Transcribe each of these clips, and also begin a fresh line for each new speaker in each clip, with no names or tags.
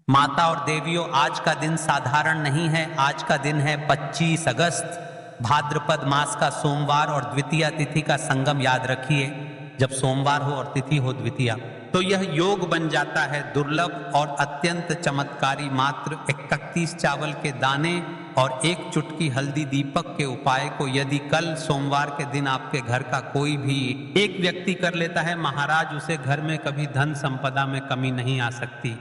माता और देवियों, आज का दिन साधारण नहीं है। आज का दिन है 25 अगस्त, भाद्रपद मास का सोमवार और द्वितीया तिथि का संगम। याद रखिए, जब सोमवार हो और तिथि हो द्वितीया, तो यह योग बन जाता है दुर्लभ और अत्यंत चमत्कारी। मात्र 31 चावल के दाने और एक चुटकी हल्दी दीपक के उपाय को यदि कल सोमवार के दिन आपके घर का कोई भी एक व्यक्ति कर लेता है महाराज, उसे घर में कभी धन संपदा में कमी नहीं आ सकती।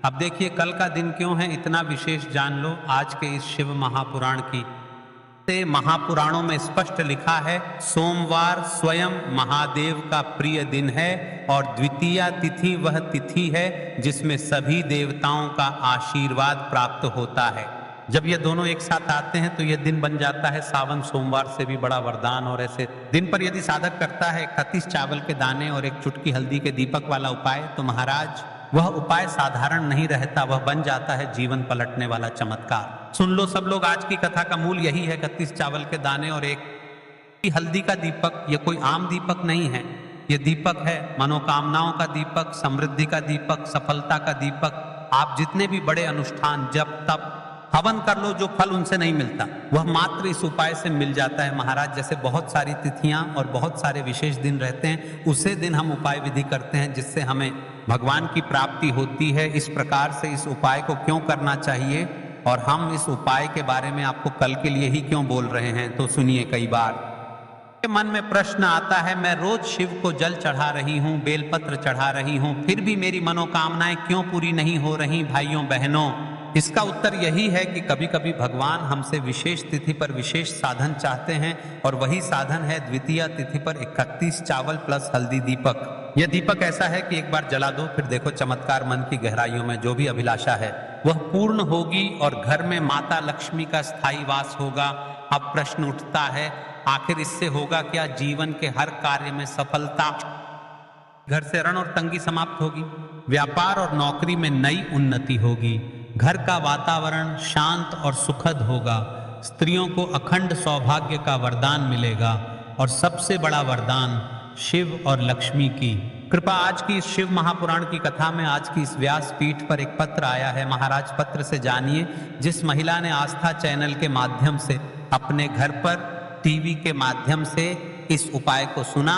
अब देखिए कल का दिन क्यों है इतना विशेष, जान लो आज के इस शिव महापुराण की। महापुराणों में स्पष्ट लिखा है, सोमवार स्वयं महादेव का प्रिय दिन है और द्वितीया तिथि वह तिथि है जिसमें सभी देवताओं का आशीर्वाद प्राप्त होता है। जब ये दोनों एक साथ आते हैं तो यह दिन बन जाता है सावन सोमवार से भी बड़ा वरदान। और ऐसे दिन पर यदि साधक करता है 31 चावल के दाने और एक चुटकी हल्दी के दीपक वाला उपाय, तो महाराज वह उपाय साधारण नहीं रहता, वह बन जाता है जीवन पलटने वाला चमत्कार। सुन लो सब लोग, आज की कथा का मूल यही है, 31 चावल के दाने और एक हल्दी का दीपक। यह कोई आम दीपक नहीं है, यह दीपक है मनोकामनाओं का दीपक, समृद्धि का दीपक, सफलता का दीपक। आप जितने भी बड़े अनुष्ठान जब तब हवन कर लो, जो फल उनसे नहीं मिलता वह मात्र इस उपाय से मिल जाता है महाराज। जैसे बहुत सारी तिथियां और बहुत सारे विशेष दिन रहते हैं, उसे दिन हम उपाय विधि करते हैं जिससे हमें भगवान की प्राप्ति होती है। इस प्रकार से इस उपाय को क्यों करना चाहिए और हम इस उपाय के बारे में आपको कल के लिए ही क्यों बोल रहे हैं, तो सुनिए। कई बार मन में प्रश्न आता है, मैं रोज शिव को जल चढ़ा रही हूँ, बेलपत्र चढ़ा रही हूँ, फिर भी मेरी मनोकामनाएं क्यों पूरी नहीं हो रही भाइयों बहनों। इसका उत्तर यही है कि कभी कभी भगवान हमसे विशेष तिथि पर विशेष साधन चाहते हैं और वही साधन है द्वितीया तिथि पर 31 चावल प्लस हल्दी दीपक। यह दीपक ऐसा है कि एक बार जला दो, फिर देखो चमत्कार। मन की गहराइयों में जो भी अभिलाषा है वह पूर्ण होगी और घर में माता लक्ष्मी का स्थायी वास होगा। अब प्रश्न उठता है, आखिर इससे होगा क्या? जीवन के हर कार्य में सफलता, घर से रण और तंगी समाप्त होगी, व्यापार और नौकरी में नई उन्नति होगी, घर का वातावरण शांत और सुखद होगा, स्त्रियों को अखंड सौभाग्य का वरदान मिलेगा और सबसे बड़ा वरदान शिव और लक्ष्मी की कृपा। आज की इस शिव महापुराण की कथा में, आज की इस व्यास पीठ पर एक पत्र आया है महाराज। पत्र से जानिए, जिस महिला ने आस्था चैनल के माध्यम से अपने घर पर टीवी के माध्यम से इस उपाय को सुना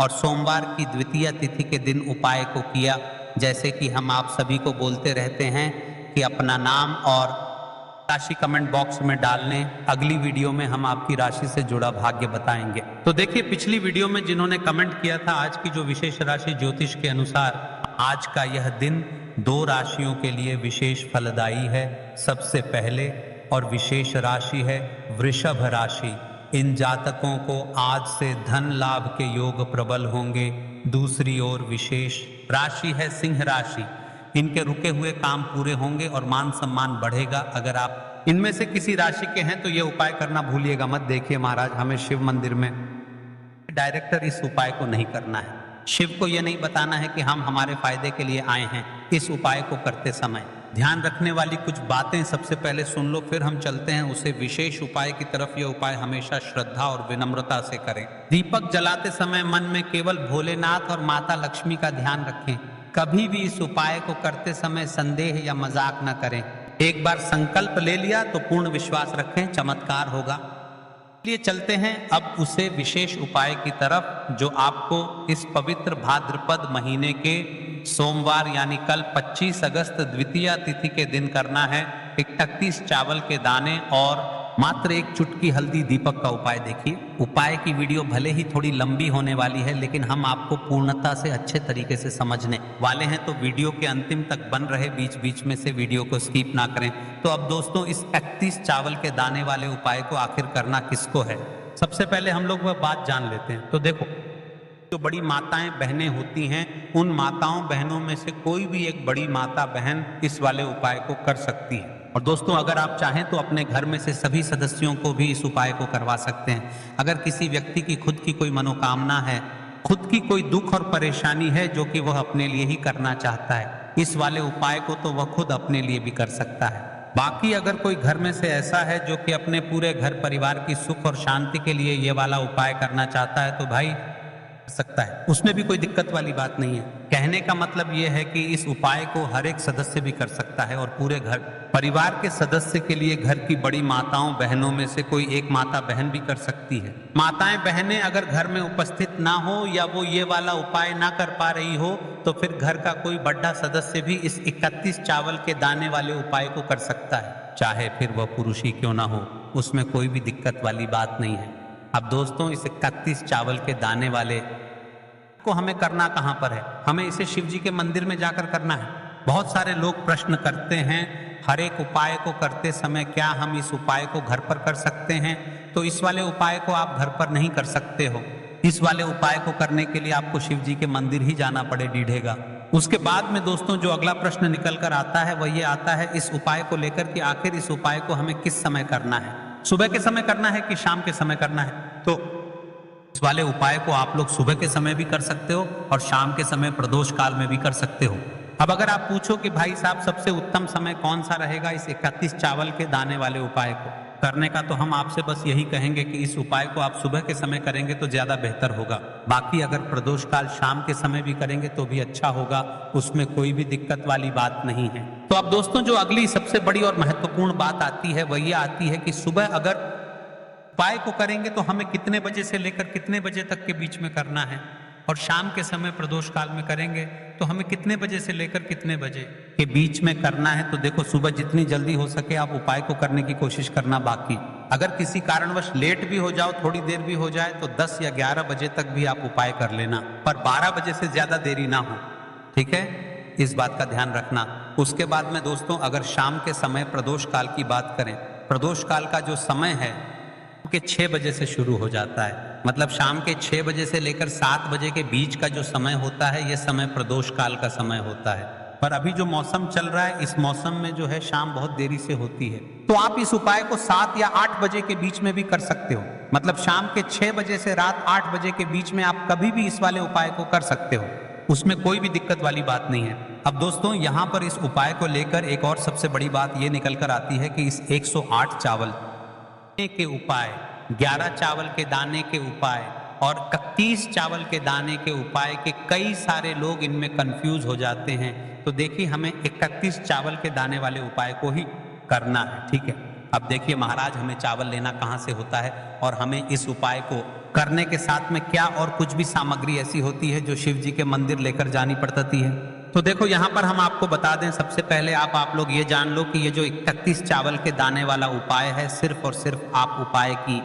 और सोमवार की द्वितीया तिथि के दिन उपाय को किया। जैसे कि हम आप सभी को बोलते रहते हैं कि अपना नाम और राशि कमेंट बॉक्स में डालने, अगली वीडियो में हम आपकी राशि से जुड़ा भाग्य बताएंगे। तो देखिए, पिछली वीडियो में जिन्होंने कमेंट किया था, आज की जो विशेष राशि ज्योतिष के अनुसार आज का यह दिन 2 राशियों के लिए विशेष फलदायी है। सबसे पहले और विशेष राशि है वृषभ राशि। इन जातकों को आज से धन लाभ के योग प्रबल होंगे। दूसरी ओर विशेष राशि है सिंह राशि। इनके रुके हुए काम पूरे होंगे और मान सम्मान बढ़ेगा। अगर आप इनमें से किसी राशि के हैं तो यह उपाय करना भूलिएगा मत। देखिए महाराज, हमें शिव मंदिर में डायरेक्टर इस उपाय को नहीं करना है। शिव को यह नहीं बताना है कि हम हमारे फायदे के लिए आए हैं। इस उपाय को करते समय ध्यान रखने वाली कुछ बातें सबसे पहले सुन लो, फिर हम चलते हैं उसे विशेष उपाय की तरफ। यह उपाय हमेशा श्रद्धा और विनम्रता से करें। दीपक जलाते समय मन में केवल भोलेनाथ और माता लक्ष्मी का ध्यान रखें। कभी भी इस उपाय को करते समय संदेह या मजाक न करें। एक बार संकल्प ले लिया तो पूर्ण विश्वास रखें, चमत्कार होगा। चलिए चलते हैं अब उसे विशेष उपाय की तरफ, जो आपको इस पवित्र भाद्रपद महीने के सोमवार यानी कल 25 अगस्त द्वितीया तिथि के दिन करना है। 31 चावल के दाने और मात्र एक चुटकी हल्दी दीपक का उपाय। देखिए, उपाय की वीडियो भले ही थोड़ी लंबी होने वाली है, लेकिन हम आपको पूर्णता से अच्छे तरीके से समझने वाले हैं, तो वीडियो के अंतिम तक बन रहे, बीच बीच में से वीडियो को स्किप ना करें। तो अब दोस्तों, इस 31 चावल के दाने वाले उपाय को आखिर करना किसको है, सबसे पहले हम लोग वह बात जान लेते हैं। तो देखो, जो बड़ी माताएं बहनें होती हैं, उन माताओं बहनों में से कोई भी एक बड़ी माता बहन इस वाले उपाय को कर सकती है। और दोस्तों, अगर आप चाहें तो अपने घर में से सभी सदस्यों को भी इस उपाय को करवा सकते हैं। अगर किसी व्यक्ति की खुद की कोई मनोकामना है, खुद की कोई दुख और परेशानी है जो कि वह अपने लिए ही करना चाहता है, इस वाले उपाय को तो वह खुद अपने लिए भी कर सकता है। बाकी अगर कोई घर में से ऐसा है जो कि अपने पूरे घर परिवार की सुख और शांति के लिए ये वाला उपाय करना चाहता है, तो भाई सकता है, उसमें भी कोई दिक्कत वाली बात नहीं है। कहने का मतलब यह है कि इस उपाय को हर एक सदस्य भी कर सकता है और पूरे घर परिवार के सदस्य के लिए घर की बड़ी माताओं बहनों में से कोई एक माता बहन भी कर सकती है। माताएं बहनें अगर घर में उपस्थित ना हो या वो ये वाला उपाय ना कर पा रही हो तो फिर घर का कोई बड़ा सदस्य भी इस 31 चावल के दाने वाले उपाय को कर सकता है, चाहे फिर वह पुरुष ही क्यों ना हो, उसमें कोई भी दिक्कत वाली बात नहीं है। अब दोस्तों, इस 31 चावल के दाने वाले को हमें करना कहां पर है? हमें इसे शिव जी के मंदिर में जाकर करना है। बहुत सारे लोग प्रश्न करते हैं हर एक उपाय को करते समय, क्या हम इस उपाय को घर पर कर सकते हैं? तो इस वाले उपाय को आप घर पर नहीं कर सकते हो। इस वाले उपाय को करने के लिए आपको शिव जी के मंदिर ही जाना पड़े डीढ़ेगा। उसके बाद में दोस्तों जो अगला प्रश्न निकल कर आता है वह ये आता है इस उपाय को लेकर कि आखिर इस उपाय को हमें किस समय करना है, सुबह के समय करना है कि शाम के समय करना है? तो इस वाले उपाय को आप लोग सुबह के समय भी कर सकते हो और शाम के समय प्रदोष काल में भी कर सकते हो। अब अगर आप पूछो कि भाई साहब सबसे उत्तम समय कौन सा रहेगा इस 31 चावल के दाने वाले उपाय को करने का, तो हम आपसे बस यही कहेंगे कि इस उपाय को आप सुबह के समय करेंगे तो ज्यादा बेहतर होगा। बाकी अगर प्रदोष काल शाम के समय भी करेंगे तो भी अच्छा होगा, उसमें कोई भी दिक्कत वाली बात नहीं है। तो अब दोस्तों जो अगली सबसे बड़ी और महत्वपूर्ण बात आती है वह ये आती है कि सुबह अगर उपाय को करेंगे तो हमें कितने बजे से लेकर कितने बजे तक के बीच में करना है, और शाम के समय प्रदोष काल में करेंगे तो हमें कितने बजे से लेकर कितने बजे के बीच में करना है। तो देखो, सुबह जितनी जल्दी हो सके आप उपाय को करने की कोशिश करना। बाकी अगर किसी कारणवश लेट भी हो जाओ, थोड़ी देर भी हो जाए, तो 10 या 11 बजे तक भी आप उपाय कर लेना, पर 12 बजे से ज्यादा देरी ना हो, ठीक है? इस बात का ध्यान रखना। उसके बाद में दोस्तों अगर शाम के समय प्रदोष काल की बात करें, प्रदोष काल का जो समय है के 6 बजे से शुरू हो जाता है, मतलब शाम के 6 बजे से लेकर 7 बजे के बीच का जो समय होता है यह समय प्रदोष काल का समय होता है। पर अभी जो मौसम चल रहा है इस मौसम में जो है शाम बहुत देरी से होती है, तो आप इस उपाय को 7 या 8 बजे के बीच में भी कर सकते हो। मतलब शाम के 6 बजे से रात 8 बजे के बीच में आप कभी भी इस वाले उपाय को कर सकते हो, उसमें कोई भी दिक्कत वाली बात नहीं है। अब दोस्तों यहाँ पर इस उपाय को लेकर एक और सबसे बड़ी बात ये निकल कर आती है कि इस 108 चावल के उपाय, 11 चावल के दाने के उपाय और 31 चावल के दाने के उपाय के कई सारे लोग इनमें कंफ्यूज हो जाते हैं। तो देखिए, हमें 31 चावल के दाने वाले उपाय को ही करना है, ठीक है? अब देखिए महाराज, हमें चावल लेना कहाँ से होता है और हमें इस उपाय को करने के साथ में क्या और कुछ भी सामग्री ऐसी होती है जो शिव जी के मंदिर लेकर जानी पड़ती है? तो देखो यहाँ पर हम आपको बता दें, सबसे पहले आप लोग ये जान लो कि ये जो 31 चावल के दाने वाला उपाय है, सिर्फ और सिर्फ आप उपाय की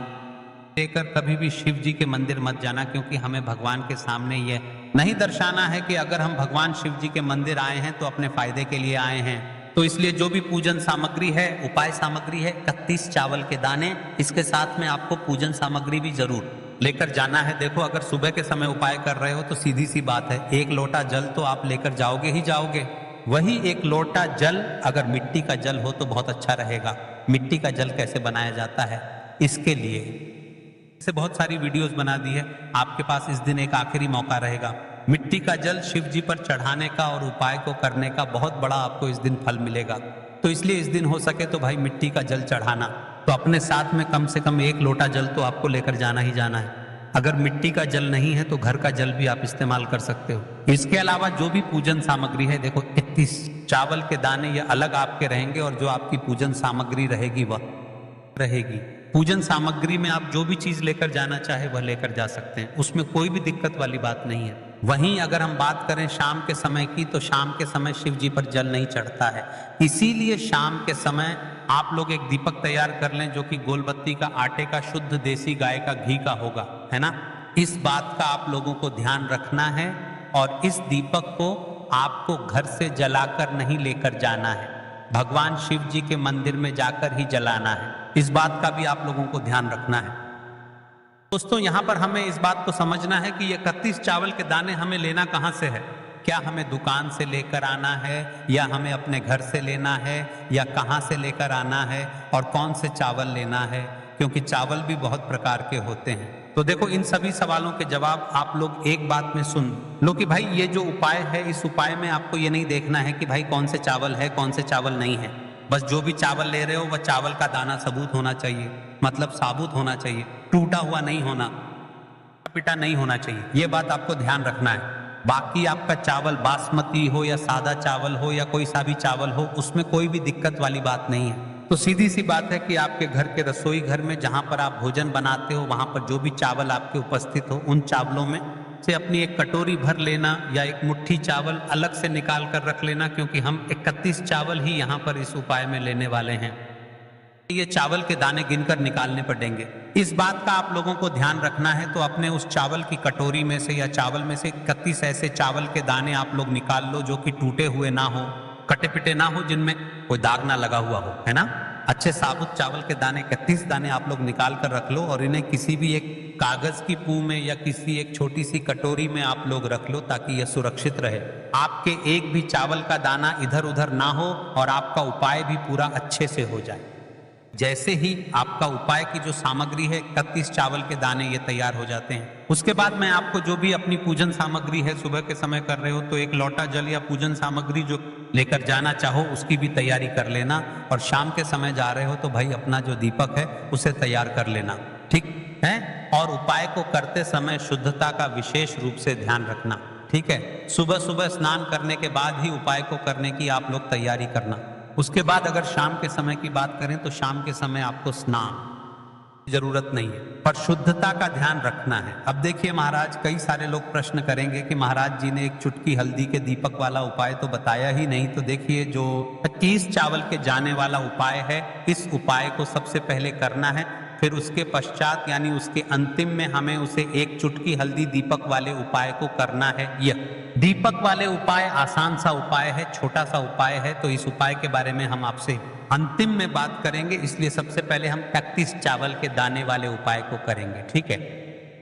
लेकर कभी भी शिव जी के मंदिर मत जाना, क्योंकि हमें भगवान के सामने यह नहीं दर्शाना है कि अगर हम भगवान शिव जी के मंदिर आए हैं तो अपने फायदे के लिए आए हैं। तो इसलिए जो भी पूजन सामग्री है, उपाय सामग्री है, 31 चावल के दाने, इसके साथ में आपको पूजन सामग्री भी जरूर लेकर जाना है। देखो, अगर सुबह के समय उपाय कर रहे हो तो सीधी सी बात है, 1 लोटा जल तो आप लेकर जाओगे ही जाओगे। वही 1 लोटा जल अगर मिट्टी का जल हो तो बहुत अच्छा रहेगा। मिट्टी का जल कैसे बनाया जाता है, इसके लिए से बहुत सारी वीडियोस बना दी है। आपके पास इस दिन एक आखिरी मौका रहेगा, मिट्टी का जल शिव जी पर चढ़ाने का और उपाय को करने का बहुत बड़ा आपको इस दिन फल मिलेगा। तो इसलिए इस दिन हो सके तो भाई मिट्टी का जल चढ़ाना, तो अपने साथ में कम से कम 1 लोटा जल तो आपको लेकर जाना ही जाना है। अगर मिट्टी का जल नहीं है तो घर का जल भी आप इस्तेमाल कर सकते हो। इसके अलावा जो भी पूजन सामग्री है, देखो 31 चावल के दाने ये अलग आपके रहेंगे और जो आपकी पूजन सामग्री रहेगी वह रहेगी। पूजन सामग्री में आप जो भी चीज लेकर जाना चाहे वह लेकर जा सकते हैं, उसमें कोई भी दिक्कत वाली बात नहीं है। वहीं अगर हम बात करें शाम के समय की, तो शाम के समय शिव जी पर जल नहीं चढ़ता है, इसीलिए शाम के समय आप लोग एक दीपक तैयार कर लें जो कि गोलबत्ती का आटे का शुद्ध देसी गाय का घी का होगा, है ना? इस बात का आप लोगों को ध्यान रखना है और इस दीपक को आपको घर से जलाकर नहीं लेकर जाना है, भगवान शिव जी के मंदिर में जाकर ही जलाना है। इस बात का भी आप लोगों को ध्यान रखना है। दोस्तों यहाँ पर हमें इस बात को समझना है कि ये 31 चावल के दाने हमें लेना कहाँ से है। क्या हमें दुकान से लेकर आना है या हमें अपने घर से लेना है या कहाँ से लेकर आना है और कौन से चावल लेना है, क्योंकि चावल भी बहुत प्रकार के होते हैं। तो देखो, इन सभी सवालों के जवाब आप लोग एक बात में सुन लो कि भाई ये जो उपाय है, इस उपाय में आपको ये नहीं देखना है कि भाई कौन से चावल है कौन से चावल नहीं है। बस जो भी चावल ले रहे हो वह चावल का दाना सबूत होना चाहिए, मतलब साबुत होना चाहिए, टूटा हुआ नहीं होना। पिटा नहीं होना चाहिए, ये बात आपको ध्यान रखना है। बाकी आपका चावल बासमती हो या सादा चावल हो या कोई सा भी चावल हो, उसमें कोई भी दिक्कत वाली बात नहीं है। तो सीधी सी बात है कि आपके घर के रसोई घर में जहां पर आप भोजन बनाते हो, वहां पर जो भी चावल आपके उपस्थित हो, उन चावलों में से अपनी एक कटोरी भर लेना या एक मुट्ठी चावल अलग से निकाल कर रख लेना, क्योंकि हम 31 चावल ही यहाँ पर इस उपाय में लेने वाले हैं। ये चावल के दाने गिनकर निकालने पड़ेंगे। इस बात का आप लोगों को ध्यान रखना है। तो अपने उस चावल की कटोरी में से या चावल में से 31 ऐसे चावल के दाने आप लोग निकाल लो जो कि टूटे हुए ना हो, कटे पिटे ना हो, जिनमें कोई दाग ना लगा हुआ हो, है ना। अच्छे साबुत चावल के दाने 31 दाने आप लोग निकाल कर रख लो और इन्हें किसी भी एक कागज की पू में या किसी एक छोटी सी कटोरी में आप लोग रख लो, ताकि यह सुरक्षित रहे। आपके एक भी चावल का दाना इधर उधर ना हो और आपका उपाय भी पूरा अच्छे से हो जाए। जैसे ही आपका उपाय की जो सामग्री है, 31 चावल के दाने ये तैयार हो जाते हैं, उसके बाद मैं आपको जो भी अपनी पूजन सामग्री है, सुबह के समय कर रहे हो तो एक लोटा जल या पूजन सामग्री जो लेकर जाना चाहो उसकी भी तैयारी कर लेना, और शाम के समय जा रहे हो तो भाई अपना जो दीपक है उसे तैयार कर लेना, ठीक है। और उपाय को करते समय शुद्धता का विशेष रूप से ध्यान रखना, ठीक है। सुबह सुबह स्नान करने के बाद ही उपाय को करने की आप लोग तैयारी करना। उसके बाद अगर शाम के समय की बात करें तो शाम के समय आपको स्नान जरूरत नहीं है, पर शुद्धता का ध्यान रखना है। अब देखिए महाराज, कई सारे लोग प्रश्न करेंगे कि महाराज जी ने एक चुटकी हल्दी के दीपक वाला उपाय तो बताया ही नहीं। तो देखिए, जो 21 चावल के जाने वाला उपाय है, इस उपाय को सबसे पहले करना है, फिर उसके पश्चात यानी उसके अंतिम में हमें उसे एक चुटकी हल्दी दीपक वाले उपाय को करना है। यह दीपक वाले उपाय आसान सा उपाय है, छोटा सा उपाय है, तो इस उपाय के बारे में हम आपसे अंतिम में बात करेंगे। इसलिए सबसे पहले हम 31 चावल के दाने वाले उपाय को करेंगे, ठीक है।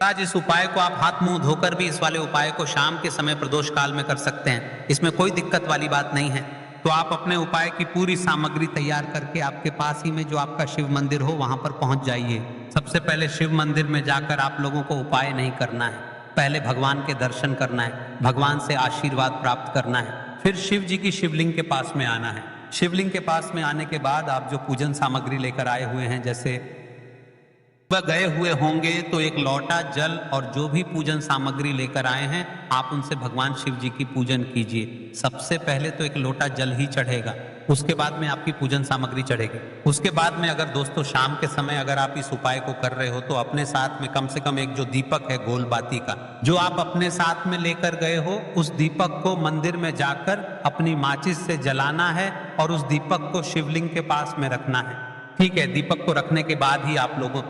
आज इस उपाय को आप हाथ मुंह धोकर भी इस वाले उपाय को शाम के समय प्रदोष काल में कर सकते हैं, इसमें कोई दिक्कत वाली बात नहीं है। तो आप अपने उपाय की पूरी सामग्री तैयार करके आपके पास ही में जो आपका शिव मंदिर हो वहां पर पहुंच जाइए। सबसे पहले शिव मंदिर में जाकर आप लोगों को उपाय नहीं करना है, पहले भगवान के दर्शन करना है, भगवान से आशीर्वाद प्राप्त करना है, फिर शिव जी की शिवलिंग के पास में आना है। शिवलिंग के पास में आने के बाद आप जो पूजन सामग्री लेकर आए हुए हैं, जैसे वह गए हुए होंगे तो एक लोटा जल और जो भी पूजन सामग्री लेकर आए हैं आप उनसे भगवान शिव जी की पूजन कीजिए। सबसे पहले तो एक लोटा जल ही चढ़ेगा, उसके बाद में आपकी पूजन सामग्री चढ़ेगी। उसके बाद में अगर दोस्तों शाम के समय अगर आप इस उपाय को कर रहे हो तो अपने साथ में कम से कम एक जो दीपक है गोल बाती का, जो आप अपने साथ में लेकर गए हो, उस दीपक को मंदिर में जाकर अपनी माचिस से जलाना है और उस दीपक को शिवलिंग के पास में रखना है, ठीक है। दीपक को रखने के बाद ही आप लोगों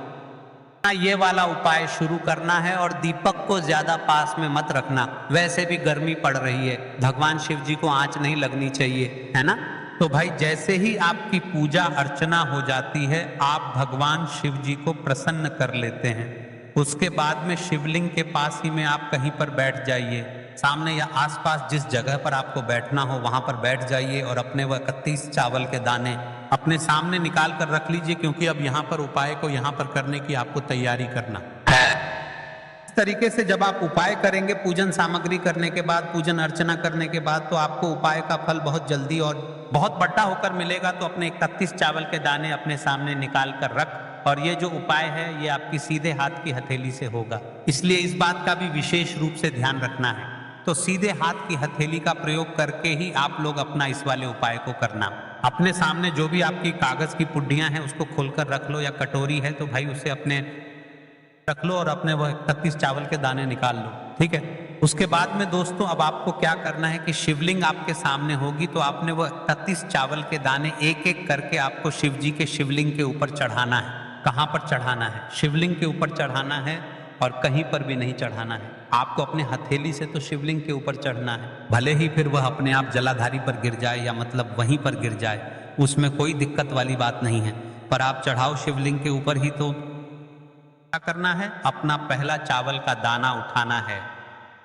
ये वाला उपाय शुरू करना है, और दीपक को ज्यादा पास में मत रखना, वैसे भी गर्मी पड़ रही है, भगवान शिव जी को आंच नहीं लगनी चाहिए, है ना। तो भाई जैसे ही आपकी पूजा अर्चना हो जाती है, आप भगवान शिव जी को प्रसन्न कर लेते हैं। उसके बाद में शिवलिंग के पास ही में आप कहीं पर बैठ जाइए, सामने या आसपास जिस जगह पर आपको बैठना हो वहां पर बैठ जाइए और अपने वह 31 चावल के दाने अपने सामने निकाल कर रख लीजिए, क्योंकि अब यहाँ पर उपाय को यहाँ पर करने की आपको तैयारी करना है। इस तरीके से जब आप उपाय करेंगे, पूजन सामग्री करने के बाद, पूजन अर्चना करने के बाद, तो आपको उपाय का फल बहुत जल्दी और बहुत बड़ा होकर मिलेगा। तो अपने 31 चावल के दाने अपने सामने निकाल कर रख, और ये जो उपाय है ये आपकी सीधे हाथ की हथेली से होगा, इसलिए इस बात का भी विशेष रूप से ध्यान रखना है। तो सीधे हाथ की हथेली का प्रयोग करके ही आप लोग अपना इस वाले उपाय को करना। अपने सामने जो भी आपकी कागज की पुड्डियां हैं उसको खोलकर रख लो, या कटोरी है तो भाई उसे अपने रख लो और अपने वह 31 चावल के दाने निकाल लो, ठीक है। उसके बाद में दोस्तों अब आपको क्या करना है कि शिवलिंग आपके सामने होगी, तो आपने वह 31 चावल के दाने एक एक करके आपको शिव जी के शिवलिंग के ऊपर चढ़ाना है। कहाँ पर चढ़ाना है? शिवलिंग के ऊपर चढ़ाना है, और कहीं पर भी नहीं चढ़ाना है। आपको अपने हथेली से तो शिवलिंग के ऊपर चढ़ना है, भले ही फिर वह अपने आप जलाधारी पर गिर जाए या मतलब वहीं पर गिर जाए, उसमें कोई दिक्कत वाली बात नहीं है, पर आप चढ़ाओ शिवलिंग के ऊपर ही। तो क्या करना है? अपना पहला चावल का दाना उठाना है,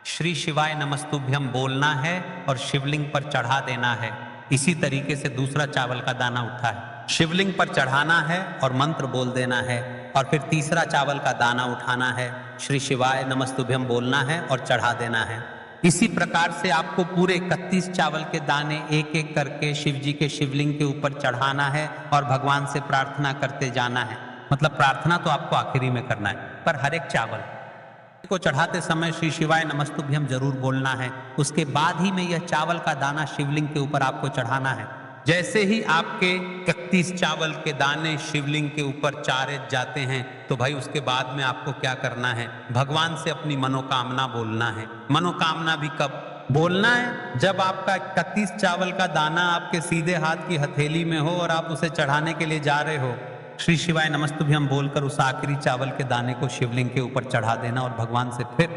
श्री शिवाय नमस्तुभ्यम बोलना है और शिवलिंग पर चढ़ा देना है। इसी तरीके से दूसरा चावल का दाना उठा है, शिवलिंग पर चढ़ाना है और मंत्र बोल देना है, और फिर तीसरा चावल का दाना उठाना है, श्री शिवाय नमस्तुभ्यम बोलना है और चढ़ा देना है। इसी प्रकार से आपको पूरे 31 चावल के दाने एक एक करके शिव जी के शिवलिंग के ऊपर चढ़ाना है और भगवान से प्रार्थना करते जाना है। मतलब प्रार्थना तो आपको आखिरी में करना है, पर हर एक चावल को चढ़ाते समय श्री शिवाय नमस्तुभ्यम जरूर बोलना है। उसके बाद ही में यह चावल का दाना शिवलिंग के ऊपर आपको चढ़ाना है। जैसे ही आपके 31 चावल के दाने शिवलिंग के ऊपर चारे जाते हैं तो भाई उसके बाद में आपको क्या करना है, भगवान से अपनी मनोकामना बोलना है। मनोकामना भी कब बोलना है? जब आपका 31 चावल का दाना आपके सीधे हाथ की हथेली में हो और आप उसे चढ़ाने के लिए जा रहे हो, श्री शिवाय नमस्तुभ्यम बोलकर उस आखिरी चावल के दाने को शिवलिंग के ऊपर चढ़ा देना और भगवान से फिर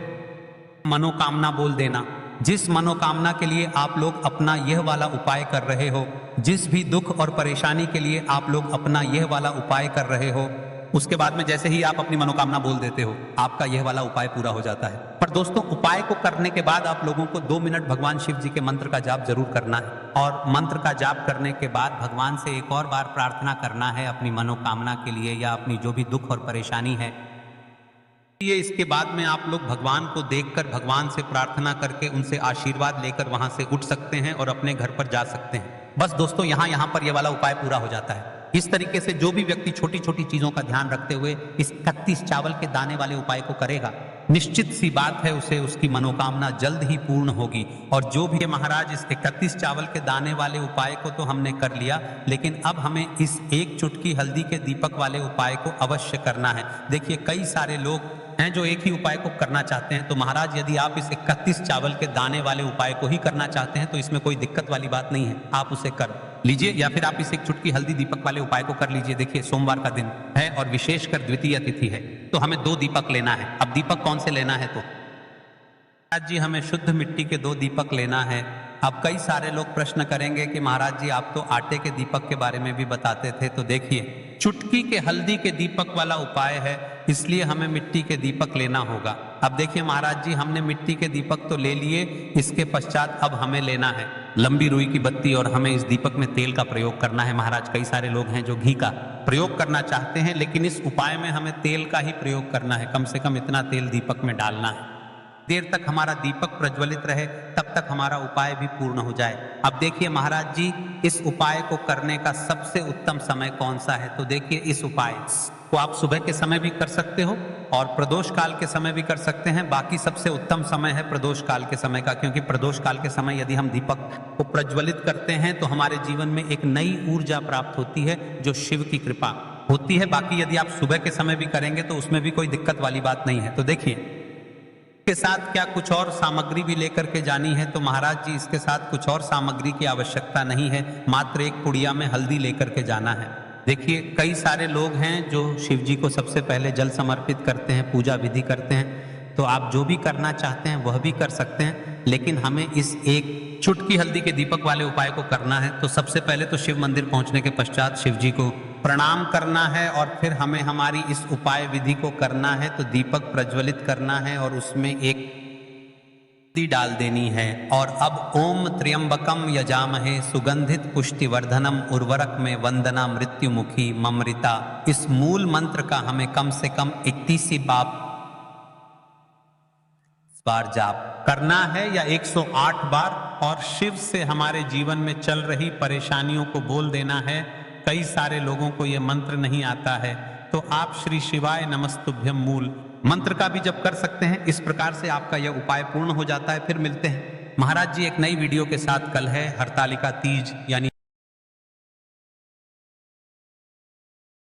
मनोकामना बोल देना। जिस मनोकामना के लिए आप लोग अपना यह वाला उपाय कर रहे हो, जिस भी दुख और परेशानी के लिए आप लोग अपना यह वाला उपाय कर रहे हो, उसके बाद में जैसे ही आप अपनी मनोकामना बोल देते हो, आपका यह वाला उपाय पूरा हो जाता है। पर दोस्तों, उपाय को करने के बाद आप लोगों को 2 मिनट भगवान शिव जी के मंत्र का जाप जरूर करना है। और मंत्र का जाप करने के बाद भगवान से एक और बार प्रार्थना करना है अपनी मनोकामना के लिए या अपनी जो भी दुख और परेशानी है। ये इसके बाद में आप लोग भगवान को देखकर भगवान से प्रार्थना करके उनसे आशीर्वाद लेकर वहां से उठ सकते हैं और अपने घर पर जा सकते हैं। बस दोस्तों, यहाँ पर ये वाला उपाय पूरा हो जाता है। इस तरीके से जो भी व्यक्ति छोटी छोटी चीजों का ध्यान रखते हुए इस 31 चावल के दाने वाले उपाय को करेगा, निश्चित सी बात है उसे उसकी मनोकामना जल्द ही पूर्ण होगी। और जो भी महाराज, इस 31 चावल के दाने वाले उपाय को तो हमने कर लिया, लेकिन अब हमें इस एक चुटकी हल्दी के दीपक वाले उपाय को अवश्य करना है। देखिए, कई सारे लोग हैं जो एक ही उपाय को करना चाहते हैं। तो महाराज, यदि आप इस 31 चावल के दाने वाले उपाय को ही करना चाहते हैं तो इसमें कोई दिक्कत वाली बात नहीं है, आप उसे कर लीजिए। या फिर आप इस एक चुटकी हल्दी दीपक वाले उपाय को कर लीजिए। देखिए, सोमवार का दिन है और विशेषकर द्वितीय तिथि है, तो हमें 2 दीपक लेना है। अब दीपक कौन से लेना है? तो महाराज जी, हमें शुद्ध मिट्टी के 2 दीपक लेना है। अब कई सारे लोग प्रश्न करेंगे कि महाराज जी, आप तो आटे के दीपक के बारे में भी बताते थे। तो देखिए, चुटकी के हल्दी के दीपक वाला उपाय है, इसलिए हमें मिट्टी के दीपक लेना होगा। अब देखिए महाराज जी, हमने मिट्टी के दीपक तो ले लिए, इसके पश्चात अब हमें लेना है लंबी रुई की बत्ती और हमें इस दीपक में तेल का प्रयोग करना है। महाराज, कई सारे लोग हैं जो घी का प्रयोग करना चाहते हैं, लेकिन इस उपाय में हमें तेल का ही प्रयोग करना है। कम से कम इतना तेल दीपक में डालना है, देर तक हमारा दीपक प्रज्वलित रहे, तब तक हमारा उपाय भी पूर्ण हो जाए। अब देखिए महाराज जी, इस उपाय को करने का सबसे उत्तम समय कौन सा है? तो देखिए, इस उपाय को आप सुबह के समय भी कर सकते हो और प्रदोष काल के समय भी कर सकते हैं। बाकी सबसे उत्तम समय है प्रदोष काल के समय का, क्योंकि प्रदोष काल के समय यदि हम दीपक को प्रज्वलित करते हैं तो हमारे जीवन में एक नई ऊर्जा प्राप्त होती है, जो शिव की कृपा होती है। बाकी यदि आप सुबह के समय भी करेंगे तो उसमें भी कोई दिक्कत वाली बात नहीं है। तो देखिए, के साथ क्या कुछ और सामग्री भी लेकर के जानी है? तो महाराज जी, इसके साथ कुछ और सामग्री की आवश्यकता नहीं है, मात्र एक पुड़िया में हल्दी लेकर के जाना है। देखिए, कई सारे लोग हैं जो शिव जी को सबसे पहले जल समर्पित करते हैं, पूजा विधि करते हैं। तो आप जो भी करना चाहते हैं वह भी कर सकते हैं, लेकिन हमें इस एक चुटकी हल्दी के दीपक वाले उपाय को करना है। तो सबसे पहले तो शिव मंदिर पहुंचने के पश्चात शिव जी को प्रणाम करना है और फिर हमें हमारी इस उपाय विधि को करना है। तो दीपक प्रज्वलित करना है और उसमें एक दी डाल देनी है। और अब ओम त्र्यंबकम यजामहे सुगंधित पुष्टिवर्धनम उर्वरक में वंदना मृत्युमुखी ममृता, इस मूल मंत्र का हमें कम से कम 31 बार जाप करना है या 108 बार, और शिव से हमारे जीवन में चल रही परेशानियों को बोल देना है। कई सारे लोगों को यह मंत्र नहीं आता है, तो आप श्री शिवाय नमस्तुभ्यम मूल मंत्र का भी जप कर सकते हैं। इस प्रकार से आपका यह उपाय पूर्ण हो जाता है। फिर मिलते हैं महाराज जी एक नई वीडियो के साथ। कल है हरतालिका तीज, यानी